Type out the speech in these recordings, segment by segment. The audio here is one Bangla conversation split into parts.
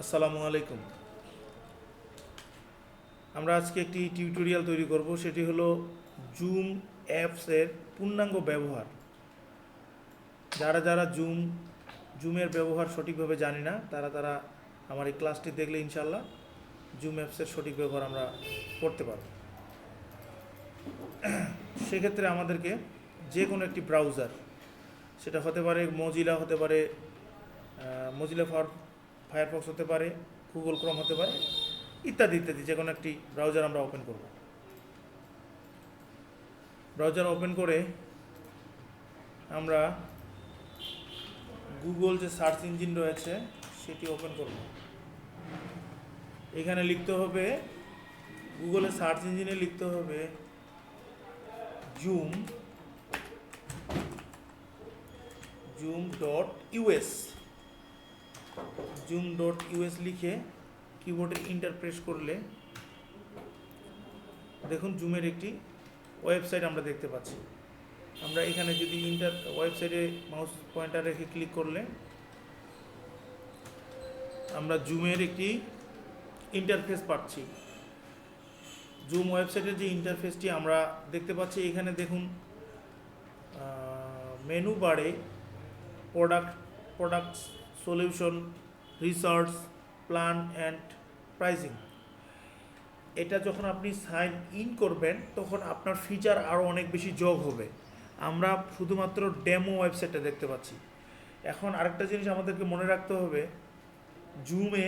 আসসালামু আলাইকুম। আমরা আজকে একটি টিউটোরিয়াল তৈরি করব, সেটি হলো জুম অ্যাপসের পূর্ণাঙ্গ ব্যবহার। যারা যারা জুমের ব্যবহার সঠিকভাবে জানি না, তারা আমার এই ক্লাসটি দেখলে ইনশাল্লাহ জুম অ্যাপসের সঠিক ব্যবহার আমরা করতে পারব। সেক্ষেত্রে আমাদেরকে যে কোনো একটি ব্রাউজার, সেটা হতে পারে মজিলা, হতে পারে মজিলা ফায়ারফক্স, হতে পারে গুগল ক্রোম, হতে পারে ইত্যাদি ইত্যাদি, যে কোনো একটি ব্রাউজার আমরা ওপেন করব। ব্রাউজার ওপেন করে আমরা গুগল যে সার্চ ইঞ্জিন রয়েছে সেটি ওপেন করব। এখানে লিখতে হবে, গুগলের সার্চ ইঞ্জিনে লিখতে হবে জুম জুম.ইউএস। জুম.ইউএস লিখে কিবোর্ডে ইন্টার প্রেস করলে দেখুন জুমের একটি ওয়েবসাইট আমরা দেখতে পাচ্ছি। আমরা এখানে যদি ওয়েবসাইটে মাউস পয়েন্টার রেখে ক্লিক করলে আমরা জুমের একটি ইন্টারফেস পাচ্ছি। জুম ওয়েবসাইটের যে ইন্টারফেসটি আমরা দেখতে পাচ্ছি, এখানে দেখুন মেনু বারে product, solution, research, plan and pricing. এটা যখন আপনি সাইন ইন করবেন তখন আপনার ফিচার আরও অনেক বেশি যোগ হবে। আমরা শুধুমাত্র ডেমো ওয়েবসাইটটা দেখতে পাচ্ছি। এখন আরেকটা জিনিস আমাদেরকে মনে রাখতে হবে, জুমে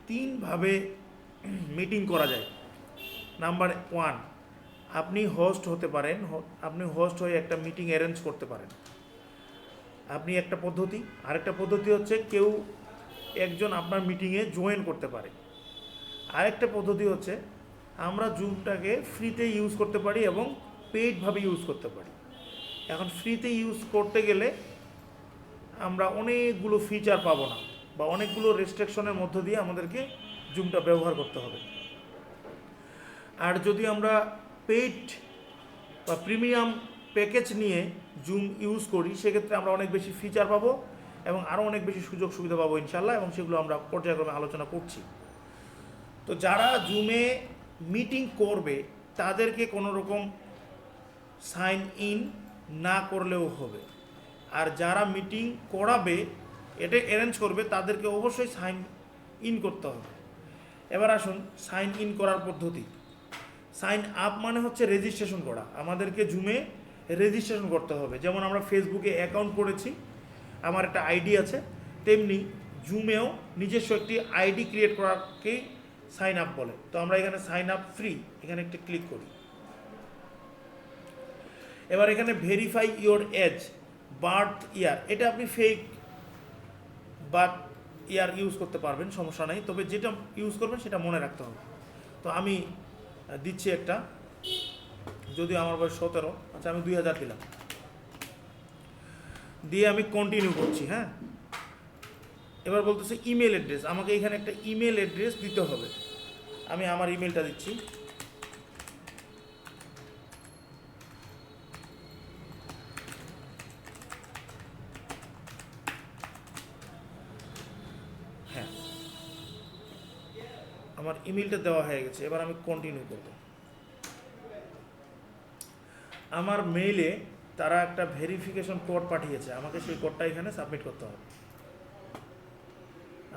তিনভাবে মিটিং করা যায়। নাম্বার 1, আপনি হোস্ট হতে পারেন, আপনি হোস্ট হয়ে একটা মিটিং অ্যারেঞ্জ করতে পারেন। আপনি একটা পদ্ধতি। আরেকটা পদ্ধতি হচ্ছে কেউ একজন আপনার মিটিংয়ে জয়েন করতে পারে। আরেকটা পদ্ধতি হচ্ছে আমরা জুমটাকে ফ্রিতে ইউজ করতে পারি এবং পেইডভাবে ইউজ করতে পারি। এখন ফ্রিতে ইউজ করতে গেলে আমরা অনেকগুলো ফিচার পাবো না, বা অনেকগুলো রেস্ট্রিকশনের মধ্য দিয়ে আমাদেরকে জুমটা ব্যবহার করতে হবে। আর যদি আমরা পেইড বা প্রিমিয়াম প্যাকেজ নিয়ে জুম ইউজ করি, সেক্ষেত্রে আমরা অনেক বেশি ফিচার পাবো এবং আরও অনেক বেশি সুযোগ সুবিধা পাবো ইনশাল্লাহ, এবং সেগুলো আমরা পর্যায়ক্রমে আলোচনা করছি। তো যারা জুমে মিটিং করবে তাদেরকে কোনো রকম সাইন ইন না করলেও হবে। আর যারা মিটিং করাবে, এটা অ্যারেঞ্জ করবে, তাদেরকে অবশ্যই সাইন ইন করতে হবে। এবার আসুন সাইন ইন করার পদ্ধতি। সাইন আপ মানে হচ্ছে রেজিস্ট্রেশন করা। আমাদেরকে জুমে রেজিস্ট্রেশন করতে হবে। যেমন আমরা ফেসবুকে অ্যাকাউন্ট করেছি, আমার একটা আইডি আছে, তেমনি জুমেও নিজস্ব একটি আইডি ক্রিয়েট করাকেই সাইন আপ বলে। তো আমরা এখানে সাইন আপ ফ্রি, এখানে একটা ক্লিক করি। এবার এখানে verify your age, birth year, এটা আপনি ফেক বার্থ ইয়ার ইউজ করতে পারবেন, সমস্যা নেই, তবে যেটা ইউজ করবেন সেটা মনে রাখতে হবে। তো আমি দিচ্ছি একটা, যদিও আমার বয়স 17, আচ্ছা আমি 2000 দিলাম, দিয়ে আমি কন্টিনিউ করছি। হ্যাঁ, এবার বলতেছে ইমেল অ্যাড্রেস, আমাকে এখানে একটা ইমেল অ্যাড্রেস দিতে হবে। আমি আমার ইমেলটা দিচ্ছি। হ্যাঁ, আমার ইমেলটা দেওয়া হয়ে গেছে। এবার আমি কন্টিনিউ করব। আমার মেইলে তারা একটা ভেরিফিকেশন কোড পাঠিয়েছে, আমাকে সেই কোডটা এখানে সাবমিট করতে হবে।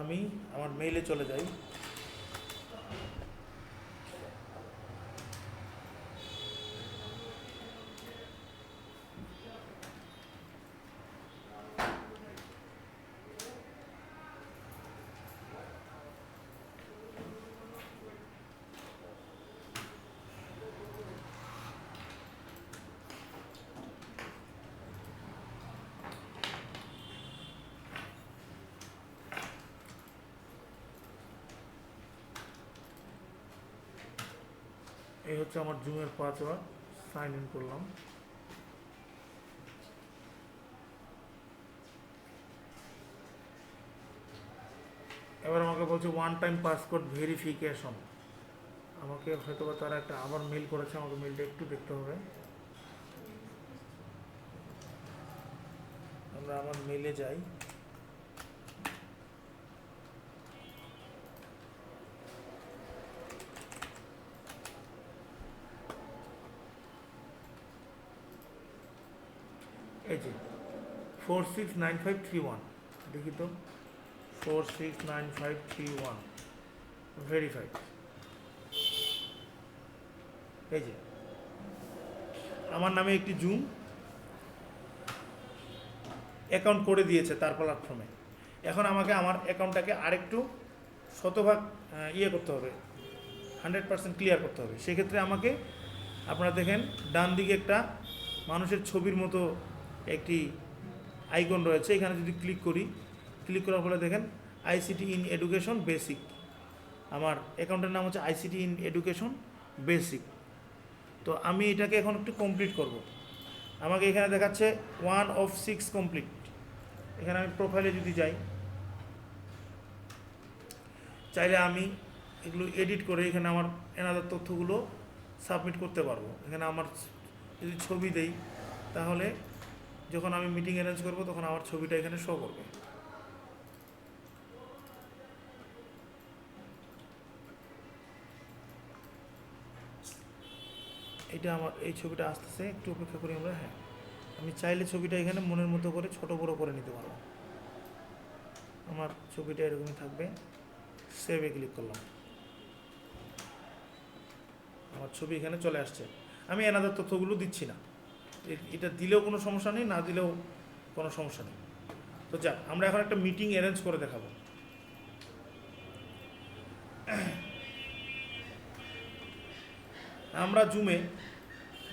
আমি আমার মেইলে চলে যাই। এই হচ্ছে আমার জুমের পাসওয়ার্ড, সাইন ইন করলাম। এবার আমাকে বলছে ওয়ান টাইম পাসওয়ার্ড ভেরিফিকেশন। আমাকে হয়তো বা তারা একটা আবার মেল করেছে, আমাকে মেলটা একটু দেখতে হবে। আমরা আমার মেলে যাই। এই যে 469531, দেখি তো, 469531 ভেরিফাইড। এই যে আমার নামে একটি জুম অ্যাকাউন্ট করে দিয়েছে তার প্ল্যাটফর্মে। এখন আমাকে আমার অ্যাকাউন্টটাকে আরেকটু শতভাগ করতে হবে, 100% ক্লিয়ার করতে হবে। সেক্ষেত্রে আমাকে, আপনারা দেখেন ডান দিকে একটা মানুষের ছবির মতো একটি আইকন রয়েছে, এখানে যদি ক্লিক করি, ক্লিক করার ফলে দেখেন আইসিটি ইন এডুকেশন বেসিক, আমার অ্যাকাউন্টের নাম হচ্ছে আইসিটি ইন এডুকেশন বেসিক। তো আমি এটাকে এখন একটু কমপ্লিট করব। আমাকে এখানে দেখাচ্ছে 1 of 6 কমপ্লিট। এখানে আমি প্রোফাইলে যদি যাই, চাইলে আমি এগুলো এডিট করে এখানে আমার এনাদার তথ্যগুলো সাবমিট করতে পারবো। এখানে আমার যদি ছবি দেই, তাহলে যখন আমি মিটিং অ্যারেঞ্জ করব তখন আমার ছবিটা এখানে শো করবে। এটা আমার এই ছবিটা আসতেছে, একটু অপেক্ষা করি আমরা। হ্যাঁ, আমি চাইলে ছবিটা এখানে মনের মতো করে ছোট বড় করে নিতে পারবো। আমার ছবিটা এরকমই থাকবে। সেভে ক্লিক করলাম, আমার ছবি এখানে চলে আসছে। আমি এনাদের তথ্যগুলো দিচ্ছি না, এটা দিলেও কোনো সমস্যা নেই, না দিলেও কোনো সমস্যা নেই। তো যাক, আমরা এখন একটা মিটিং অ্যারেঞ্জ করে দেখাবো। আমরা জুমে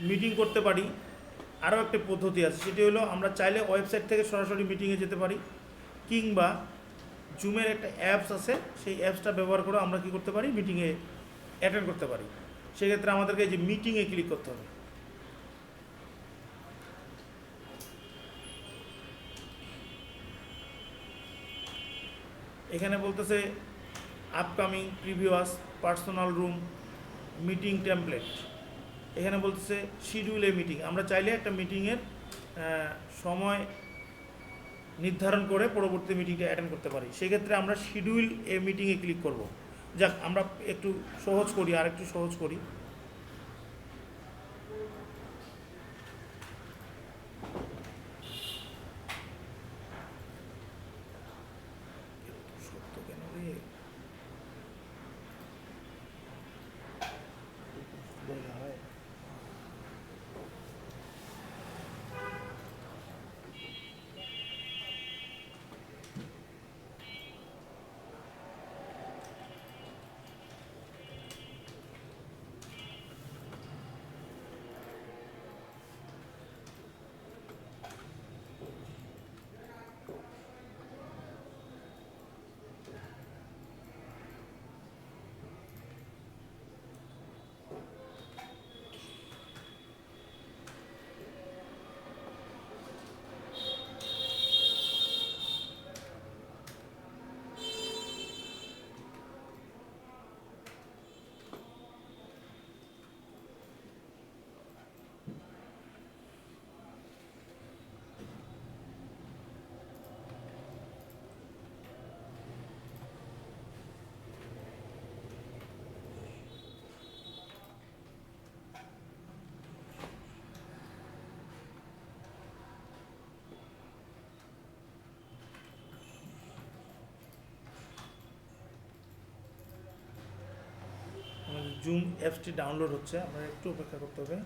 মিটিং করতে পারি, আরও একটা পদ্ধতি আছে, সেটি হলো আমরা চাইলে ওয়েবসাইট থেকে সরাসরি মিটিংয়ে যেতে পারি, কিংবা জুমের একটা অ্যাপস আছে, সেই অ্যাপসটা ব্যবহার করে আমরা কী করতে পারি, মিটিংয়ে অ্যাটেন্ড করতে পারি। সেক্ষেত্রে আমাদেরকে এই যে মিটিংয়ে ক্লিক করতে হবে। এখানে বলতেছে upcoming, previous, personal room, meeting template. এখানে বলতেছে শিডিউল এ মিটিং। আমরা চাইলে একটা মিটিংয়ের সময় নির্ধারণ করে পরবর্তী মিটিংটা অ্যাটেন্ড করতে পারি। সেক্ষেত্রে আমরা শিডিউল এ মিটিংয়ে ক্লিক করব। যাক, আমরা একটু সহজ করি, আর একটু সহজ করি। সত্য কেন রে? জুম অ্যাপসটি ডাউনলোড হচ্ছে, আপনারা একটু অপেক্ষা করতে হবে।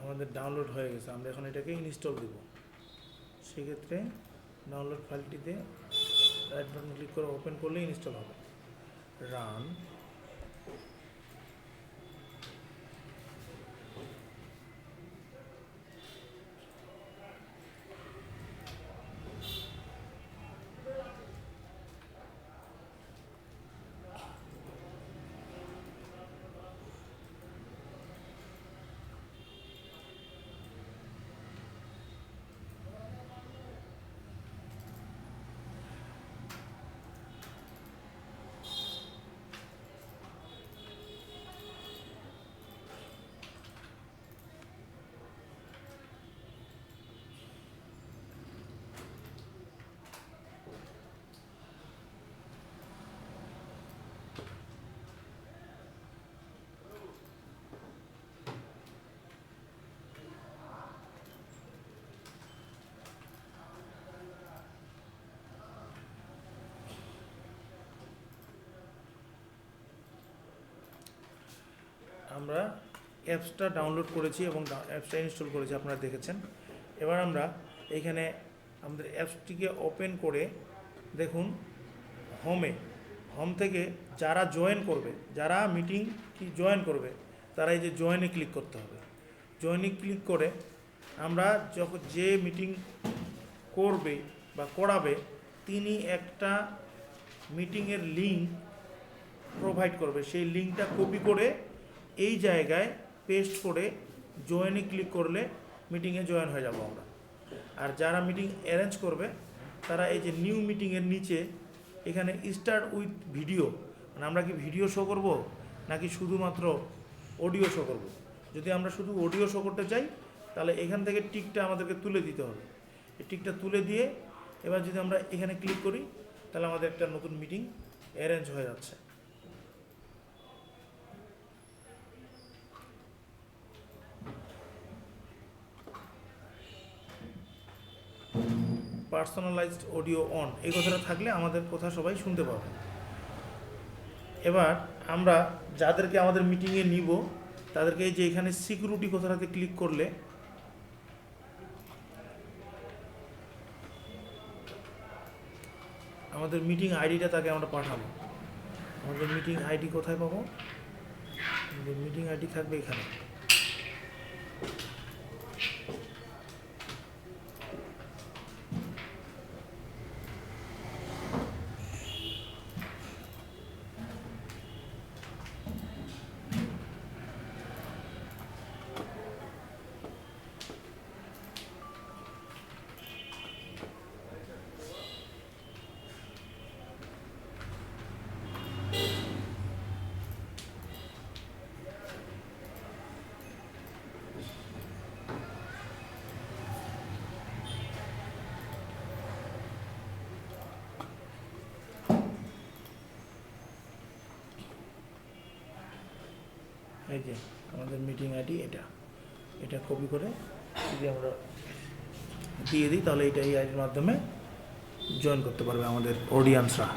আমাদের ডাউনলোড হয়ে গেছে, আমরা এখন এটাকে ইনস্টল দেব। সেক্ষেত্রে ডাউনলোড ফাইলটিতে রাইট বাটন ক্লিক করে ওপেন করলে ইনস্টল হবে। রান। আমরা অ্যাপসটা ডাউনলোড করেছি এবং অ্যাপসটা ইনস্টল করেছি, আপনারা দেখেছেন। এবার আমরা এইখানে আমাদের অ্যাপসটিকে ওপেন করে দেখুন হোম থেকে যারা জয়েন করবে, যারা মিটিং কি জয়েন করবে, তারা এই যে জয়েনে ক্লিক করতে হবে। জয়েনে ক্লিক করে আমরা যখন যে মিটিং করবে বা করাবে তিনি একটা মিটিংয়ের লিঙ্ক প্রোভাইড করবে, সেই লিঙ্কটা কপি করে এই জায়গায় পেস্ট করে জয়েনে ক্লিক করলে মিটিংয়ে জয়েন হয়ে যাব আমরা। আর যারা মিটিং অ্যারেঞ্জ করবে তারা এই যে নিউ মিটিংয়ের নিচে এখানে স্টার্ট উইথ ভিডিও, মানে আমরা কি ভিডিও শো করব নাকি শুধুমাত্র অডিও শো করব। যদি আমরা শুধু অডিও শো করতে চাই তাহলে এখান থেকে টিকটা আমাদেরকে তুলে দিতে হবে। এই টিকটা তুলে দিয়ে এবার যদি আমরা এখানে ক্লিক করি তাহলে আমাদের একটা নতুন মিটিং অ্যারেঞ্জ হয়ে যাচ্ছে। পার্সোনালাইজড অডিও অন, এই কথাটা থাকলে আমাদের কথা সবাই শুনতে পাবে। এবার আমরা যাদেরকে আমাদের মিটিংয়ে নিব তাদেরকে এই যে এখানে সিকিউরিটি কথাটাতে ক্লিক করলে আমাদের মিটিং আইডিটা তাকে আমরা পাঠাবো। আমাদের মিটিং আইডি কোথায় পাবো? আমাদের মিটিং আইডি থাকবে এখানে। এই যে আমাদের মিটিং আইডি এটা কপি করে যদি আমরা দিয়ে দিই তাহলে এই আইডির মাধ্যমে জয়েন করতে পারবে আমাদের অডিয়েন্সরা।